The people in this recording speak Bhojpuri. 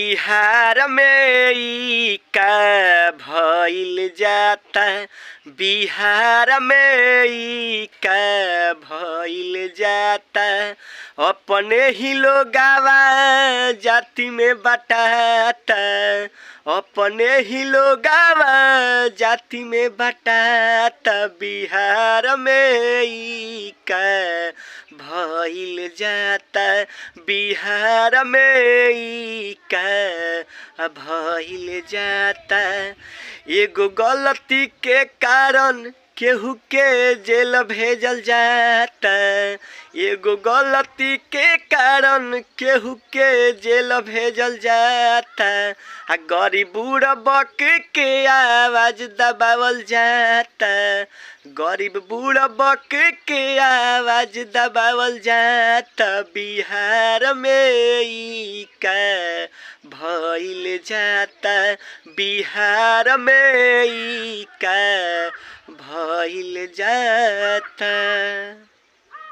बिहार में ई का भइल जाता। बिहार में ई का भइल जाता। अपने ही लोगावा जाति में बटाता। अपने ही लोगावा जाति में बटाता। बिहार में ई का भइल जाता। बिहार में ई का भइल जाता। एगो गलती के कारण केहू के जेल भेजल जाता। एगो गलती के कारण केहू के जेल भेजल जाता। आ गरीब बुड़बक के आवाज दबावल जाता। गरीब बुड़बक के आवाज दबावल जाता। बिहार में ई का भइल जाता। बिहार में ई का भइल जाता।